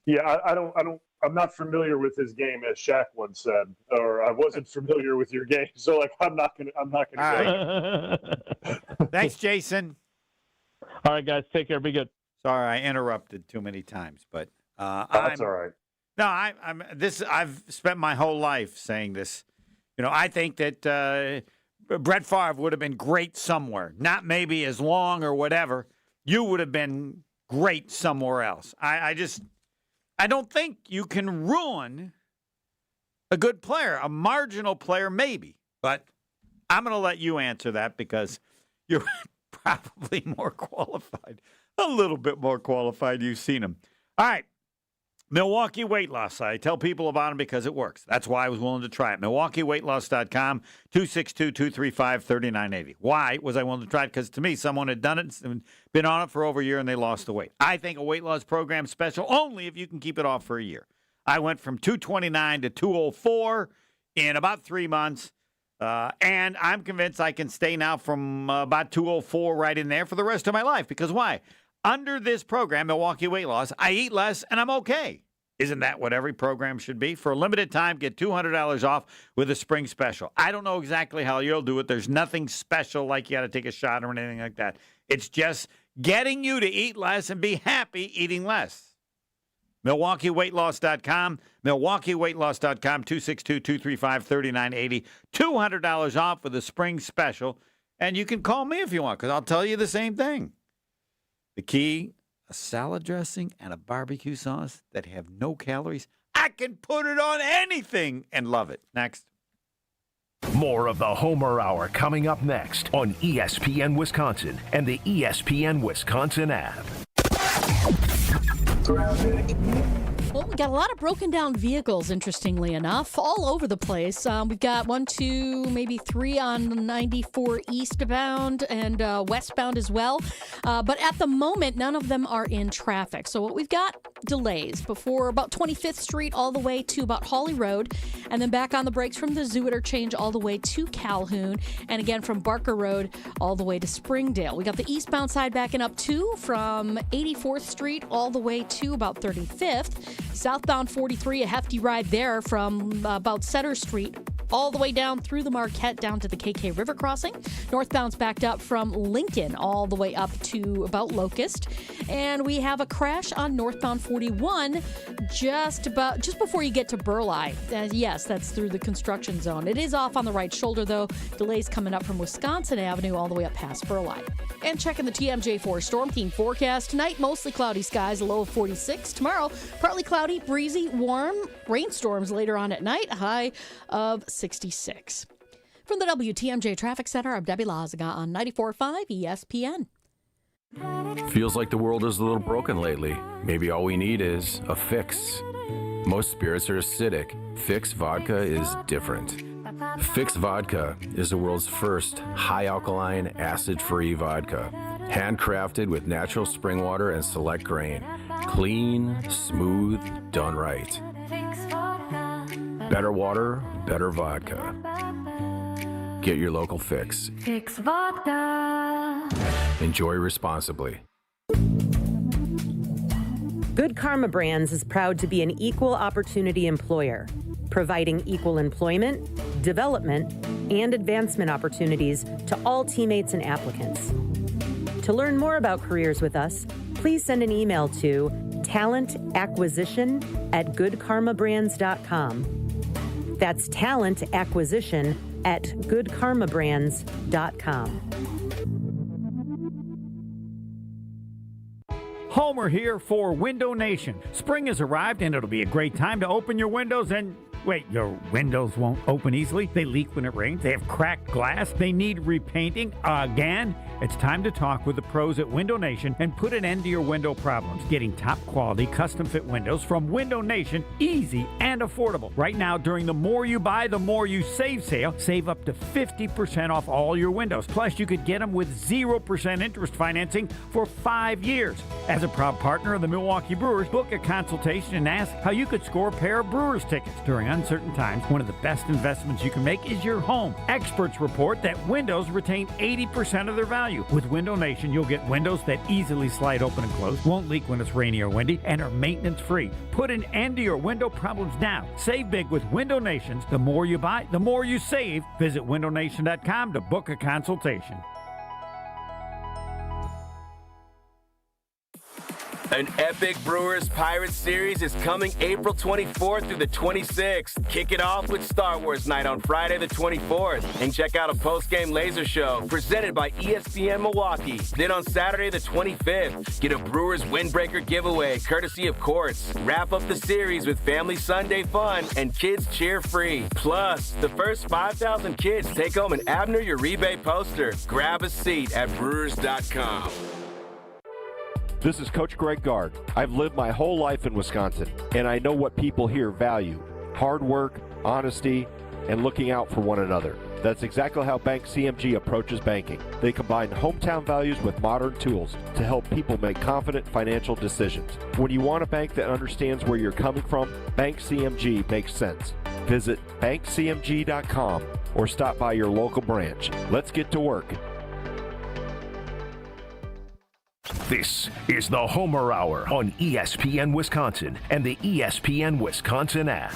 Yeah, I'm not familiar with his game, as Shaq once said, or I wasn't familiar with your game, so I'm not gonna. Right. Thanks, Jason. All right, guys, take care. Be good. Sorry, I interrupted too many times, but that's all right. No, I've spent my whole life saying this. I think that Brett Favre would have been great somewhere, not maybe as long or whatever. You would have been great somewhere else. I don't think you can ruin a good player, a marginal player maybe. But I'm going to let you answer that because you're probably more qualified, a little bit more qualified. You've seen him. All right. Milwaukee Weight Loss. I tell people about them because it works. That's why I was willing to try it. MilwaukeeWeightLoss.com, 262-235-3980. Why was I willing to try it? Because to me, someone had done it and been on it for over a year and they lost the weight. I think a weight loss program is special only if you can keep it off for a year. I went from 229 to 204 in about 3 months. And I'm convinced I can stay now from about 204 right in there for the rest of my life. Because why? Under this program, Milwaukee Weight Loss, I eat less and I'm okay. Isn't that what every program should be? For a limited time, get $200 off with a spring special. I don't know exactly how you'll do it. There's nothing special like you got to take a shot or anything like that. It's just getting you to eat less and be happy eating less. MilwaukeeWeightLoss.com, MilwaukeeWeightLoss.com, 262-235-3980. $200 off with a spring special. And you can call me if you want, because I'll tell you the same thing. The key, a salad dressing and a barbecue sauce that have no calories. I can put it on anything and love it. Next. More of the Homer Hour coming up next on ESPN Wisconsin and the ESPN Wisconsin app. Well, we got a lot of broken down vehicles, interestingly enough, all over the place. We've got 1, 2, maybe 3 on 94 eastbound and westbound as well. But at the moment, none of them are in traffic. So what we've got, delays before about 25th Street all the way to about Hawley Road, and then back on the brakes from the Zoo Interchange all the way to Calhoun, and again from Barker Road all the way to Springdale. We got the eastbound side backing up too from 84th Street all the way to about 35th. Southbound 43, a hefty ride there from about Center Street all the way down through the Marquette down to the KK River crossing. Northbound's backed up from Lincoln all the way up to about Locust. And we have a crash on northbound 41 just before you get to Burleigh. Yes, that's through the construction zone. It is off on the right shoulder, though. Delays coming up from Wisconsin Avenue all the way up past Burleigh. And checking the TMJ4 Storm Team forecast. Tonight, mostly cloudy skies, a low of 46. Tomorrow, partly cloudy, breezy, warm. Rainstorms later on at night, a high of 66. From the WTMJ Traffic Center, I'm Debbie Lazaga on 94.5 ESPN. Feels like the world is a little broken lately. Maybe all we need is a fix. Most spirits are acidic. Fix Vodka is different. Fix Vodka is the world's first high-alkaline, acid-free vodka. Handcrafted with natural spring water and select grain. Clean, smooth, done right. Better water, better vodka. Get your local Fix. Fix Vodka. Enjoy responsibly. Good Karma Brands is proud to be an equal opportunity employer, providing equal employment, development, and advancement opportunities to all teammates and applicants. To learn more about careers with us, please send an email to talentacquisition@goodkarmabrands.com. That's talentacquisition@goodkarmabrands.com. Homer here for Window Nation. Spring has arrived and it'll be a great time to open your windows and... Wait, your windows won't open easily? They leak when it rains? They have cracked glass? They need repainting again? It's time to talk with the pros at Window Nation and put an end to your window problems. Getting top quality custom fit windows from Window Nation, easy and affordable. Right now, during the More You Buy, the More You Save sale, save up to 50% off all your windows. Plus, you could get them with 0% interest financing for 5 years. As a proud partner of the Milwaukee Brewers, book a consultation and ask how you could score a pair of Brewers tickets. During uncertain times, one of the best investments you can make is your home. Experts report that windows retain 80% of their value. With Window Nation, you'll get windows that easily slide open and close, won't leak when it's rainy or windy, and are maintenance free. Put an end to your window problems now. Save big with Window Nations. The more you buy, the more you save. Visit windownation.com to book a consultation. An epic Brewers Pirates series is coming April 24th through the 26th. Kick it off with Star Wars Night on Friday the 24th. And check out a post-game laser show presented by ESPN Milwaukee. Then on Saturday the 25th, get a Brewers Windbreaker giveaway courtesy of Courts. Wrap up the series with Family Sunday fun and kids cheer free. Plus, the first 5,000 kids take home an Abner Uribe poster. Grab a seat at Brewers.com. This is Coach Greg Gard. I've lived my whole life in Wisconsin, and I know what people here value: hard work, honesty, and looking out for one another. That's exactly how Bank CMG approaches banking. They combine hometown values with modern tools to help people make confident financial decisions. When you want a bank that understands where you're coming from, Bank CMG makes sense. Visit bankcmg.com or stop by your local branch. Let's get to work. This is the Homer Hour on ESPN Wisconsin and the ESPN Wisconsin app.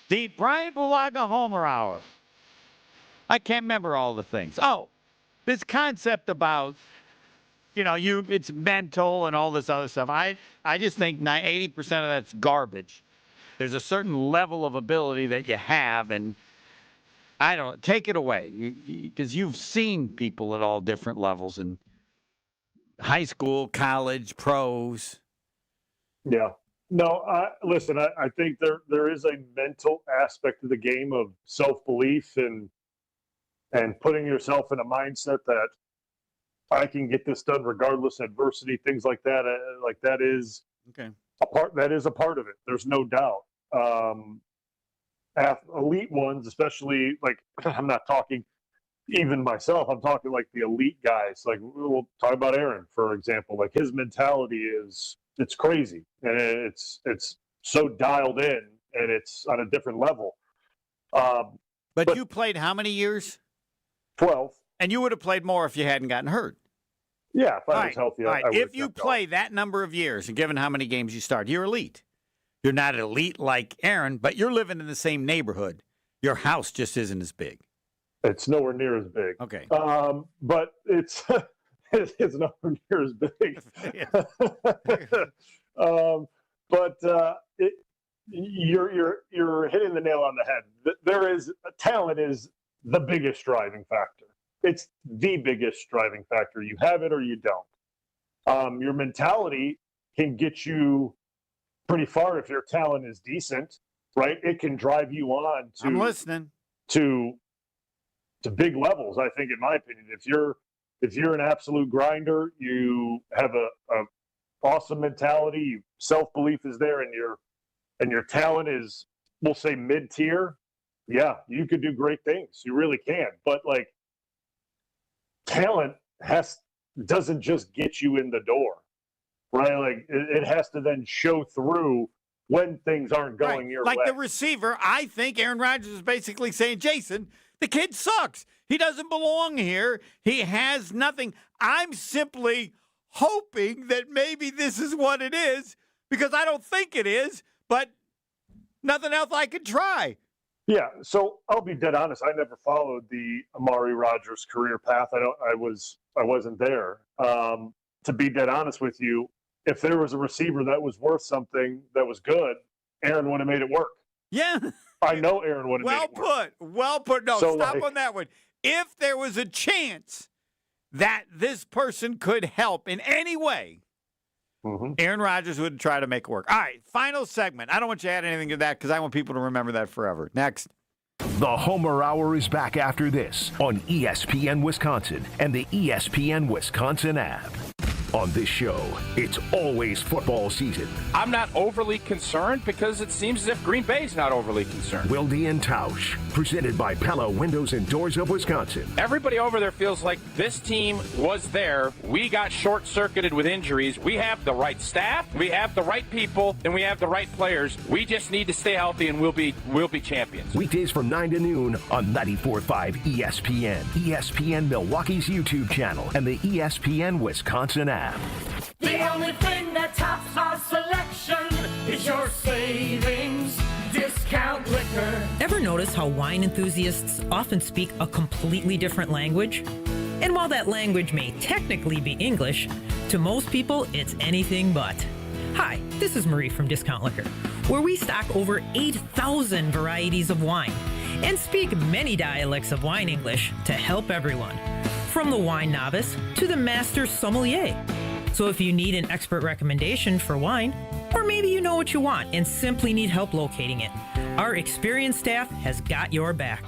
The Bryan Bulaga Homer Hour. I can't remember all the things. Oh, this concept about, it's mental and all this other stuff. I just think 80% of that's garbage. There's a certain level of ability that you have, and take it away. Because you've seen people at all different levels in high school, college, pros. Yeah. No, listen, I think there is a mental aspect of the game of self-belief and putting yourself in a mindset that I can get this done regardless of adversity, things like that. That is a part of it. There's no doubt. Elite ones, especially, like, I'm not talking even myself, I'm talking like the elite guys. Like, we'll talk about Aaron, for example. Like, his mentality it's crazy, and it's so dialed in, and it's on a different level. But you played how many years? 12. And you would have played more if you hadn't gotten hurt. Yeah, if I was healthy, I would. If you play that number of years, and given how many games you start, you're elite. You're not elite like Aaron, but you're living in the same neighborhood. Your house just isn't as big. It's nowhere near as big. Okay. But it's it's nowhere near as big. You're hitting the nail on the head. Talent is the biggest driving factor. It's the biggest driving factor. You have it or you don't. Your mentality can get you pretty far if your talent is decent, right? It can drive you on to. I'm listening. To big levels, I think, in my opinion. If you're an absolute grinder, you have a awesome mentality, self-belief is there, and your talent is, we'll say, mid-tier, yeah, you could do great things. You really can. But, like, talent doesn't just get you in the door, right? Like, it has to then show through when things aren't going your way. Like the receiver, I think Aaron Rodgers is basically saying, Jason, the kid sucks. He doesn't belong here. He has nothing. I'm simply hoping that maybe this is what it is, because I don't think it is, but nothing else I could try. Yeah, so I'll be dead honest. I never followed the Amari Rodgers career path. I wasn't there. To be dead honest with you, if there was a receiver that was worth something that was good, Aaron would have made it work. Yeah. I know Aaron would have made it work. Well put. No, so stop on that one. If there was a chance that this person could help in any way, Aaron Rodgers would try to make it work. All right, final segment. I don't want you to add anything to that because I want people to remember that forever. Next. The Homer Hour is back after this on ESPN Wisconsin and the ESPN Wisconsin app. On this show, it's always football season. I'm not overly concerned because it seems as if Green Bay's not overly concerned. Wilde and Tausch, presented by Pella Windows and Doors of Wisconsin. Everybody over there feels like this team was there. We got short-circuited with injuries. We have the right staff, we have the right people, and we have the right players. We just need to stay healthy, and we'll be champions. Weekdays from 9 to noon on 94.5 ESPN, ESPN Milwaukee's YouTube channel, and the ESPN Wisconsin app. The only thing that tops our selection is your savings discount liquor. Ever notice how wine enthusiasts often speak a completely different language? And while that language may technically be English, to most people it's anything but. Hi, this is Marie from Discount Liquor, where we stock over 8,000 varieties of wine. and speak many dialects of wine English to help everyone, from the wine novice to the master sommelier. So if you need an expert recommendation for wine, or maybe you know what you want and simply need help locating it, our experienced staff has got your back.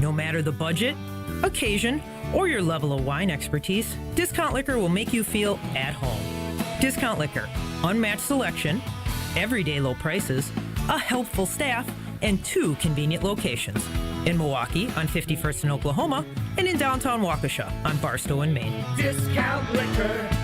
No matter the budget, occasion, or your level of wine expertise, Discount Liquor will make you feel at home. Discount Liquor, unmatched selection, everyday low prices, a helpful staff, and 2 convenient locations. In Milwaukee on 51st and Oklahoma, and in downtown Waukesha on Barstow and Maine. Discount Liquor.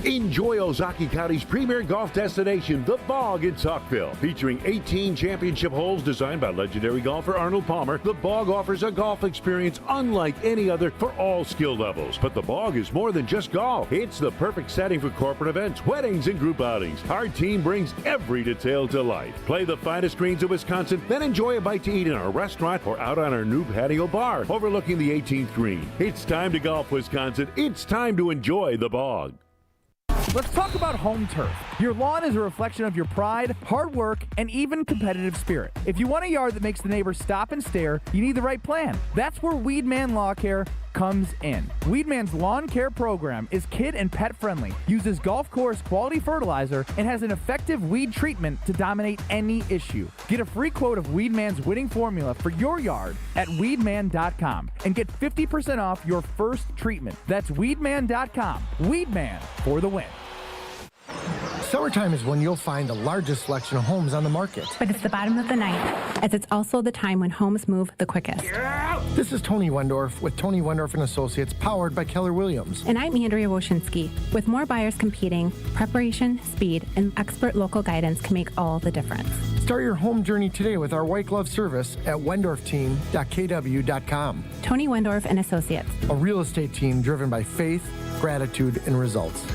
Enjoy Ozaki County's premier golf destination, The Bog in Saukville. Featuring 18 championship holes designed by legendary golfer Arnold Palmer, The Bog offers a golf experience unlike any other for all skill levels. But The Bog is more than just golf. It's the perfect setting for corporate events, weddings, and group outings. Our team brings every detail to life. Play the finest greens of Wisconsin, then enjoy a bite to eat in our restaurant or out on our new patio bar overlooking the 18th green. It's time to golf, Wisconsin. It's time to enjoy The Bog. Let's talk about home turf. Your lawn is a reflection of your pride, hard work, and even competitive spirit. If you want a yard that makes the neighbors stop and stare, you need the right plan. That's where Weedman Lawn Care comes in. Weedman's lawn care program is kid and pet friendly, uses golf course quality fertilizer, and has an effective weed treatment to dominate any issue. Get a free quote of Weedman's winning formula for your yard at weedman.com and get 50% off your first treatment. That's weedman.com. Weedman for the win. Summertime is when you'll find the largest selection of homes on the market. But it's the bottom of the ninth, as it's also the time when homes move the quickest. This is Tony Wendorf with Tony Wendorf & Associates, powered by Keller Williams. And I'm Andrea Woshinski. With more buyers competing, preparation, speed, and expert local guidance can make all the difference. Start your home journey today with our white glove service at wendorfteam.kw.com. Tony Wendorf & Associates. A real estate team driven by faith, gratitude, and results.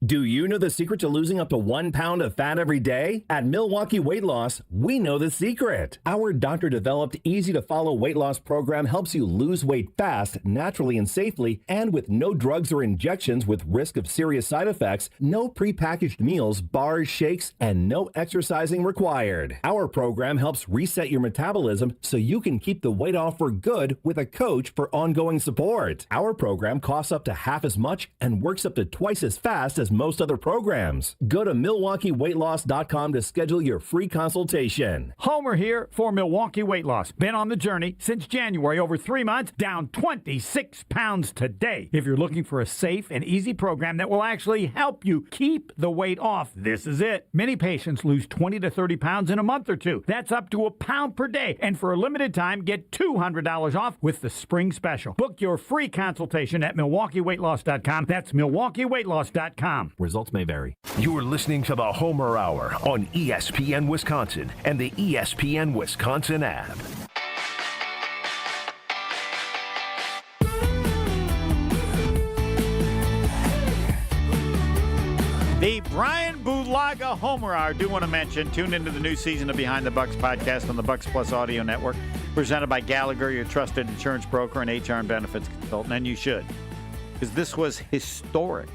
Do you know the secret to losing up to 1 pound of fat every day? At Milwaukee Weight Loss, we know the secret. Our doctor-developed, easy-to-follow weight loss program helps you lose weight fast, naturally and safely, and with no drugs or injections with risk of serious side effects, no prepackaged meals, bars, shakes, and no exercising required. Our program helps reset your metabolism so you can keep the weight off for good with a coach for ongoing support. Our program costs up to half as much and works up to twice as fast as most other programs. Go to MilwaukeeWeightLoss.com to schedule your free consultation. Homer here for Milwaukee Weight Loss. Been on the journey since January, over 3 months, down 26 pounds today. If you're looking for a safe and easy program that will actually help you keep the weight off, this is it. Many patients lose 20 to 30 pounds in a month or two. That's up to £1 pound per day. And for a limited time, get $200 off with the spring special. Book your free consultation at MilwaukeeWeightLoss.com. That's MilwaukeeWeightLoss.com. Results may vary. You're listening to the Homer Hour on ESPN Wisconsin and the ESPN Wisconsin app. The Bryan Bulaga Homer Hour. I do want to mention, tune into the new season of Behind the Bucks podcast on the Bucks Plus Audio Network, presented by Gallagher, your trusted insurance broker and HR and benefits consultant, and you should, because this was historic.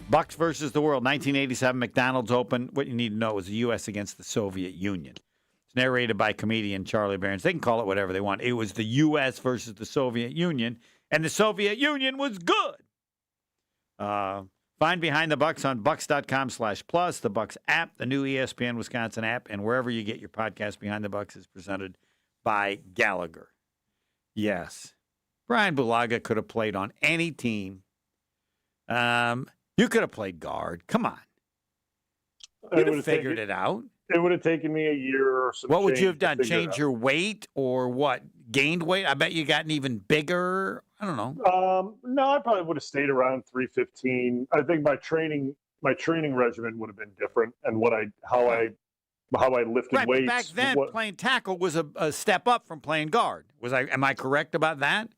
Bucks versus the world, 1987 McDonald's Open. What you need to know was the U.S. against the Soviet Union. It's narrated by comedian Charlie Barons. They can call it whatever they want. It was the U.S. versus the Soviet Union, and the Soviet Union was good. Find Behind the Bucks on bucks.com/plus, the Bucks app, the new ESPN Wisconsin app, and wherever you get your podcast. Behind the Bucks is presented by Gallagher. Yes. Bryan Bulaga could have played on any team. You could have played guard. Come on. You'd have figured it out. It would have taken me a year or so. What would you have done? Change your weight or what? Gained weight? I bet you gotten even bigger. I don't know. No, I probably would have stayed around 315. I think my training regimen would have been different, and how I lifted weights. Back then, playing tackle was a step up from playing guard. Am I correct about that?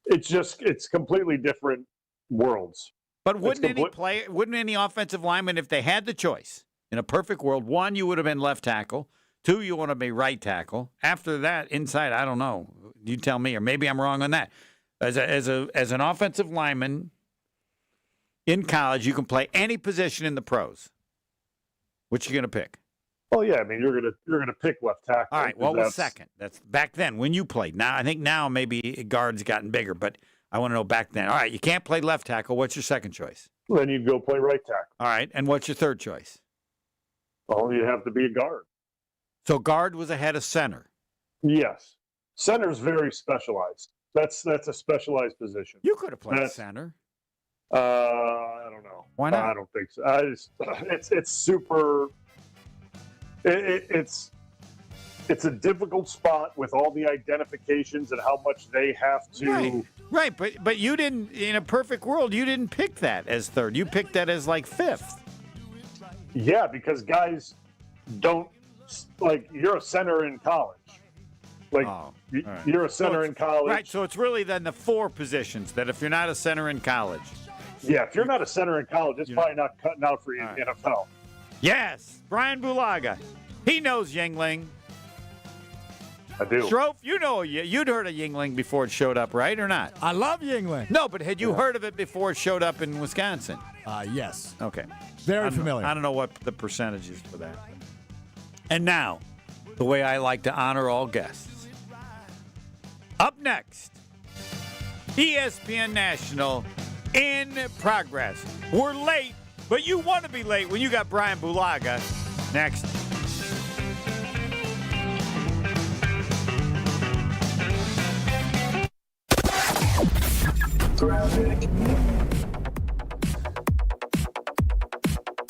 It's completely different worlds. But wouldn't any offensive lineman, if they had the choice, in a perfect world, 1, you would have been left tackle, 2, you want to be right tackle. After that, inside, I don't know. You tell me, or maybe I'm wrong on that. As an offensive lineman in college, you can play any position in the pros. What you going to pick? Oh yeah, I mean you're gonna pick left tackle. All right. What was second? That's back then when you played. Now I think now maybe guards gotten bigger, but I want to know back then. All right, you can't play left tackle. What's your second choice? Then you'd go play right tackle. All right, and what's your third choice? Oh, you'd have to be a guard. So guard was ahead of center. Yes, center's very specialized. That's a specialized position. You could have played center. I don't know. Why not? I don't think so. It's super. It's a difficult spot with all the identifications and how much they have to. Right, but you didn't. In a perfect world, you didn't pick that as third. You picked that as like fifth. Yeah, because guys don't like. You're a center in college. Like you're a center in college. Right, so it's really then the four positions that if you're not a center in college. Yeah, if you're not a center in college, it's probably not cutting out for you in the NFL. Yes, Bryan Bulaga. He knows Yuengling. I do. Strofe, you know, you'd heard of Yuengling before it showed up, right, or not? I love Yuengling. No, but had you heard of it before it showed up in Wisconsin? Yes. Okay. Very familiar. I don't know what the percentage is for that. And now, the way I like to honor all guests. Up next, ESPN National in progress. We're late, but you want to be late when you got Bryan Bulaga. Next. Graphic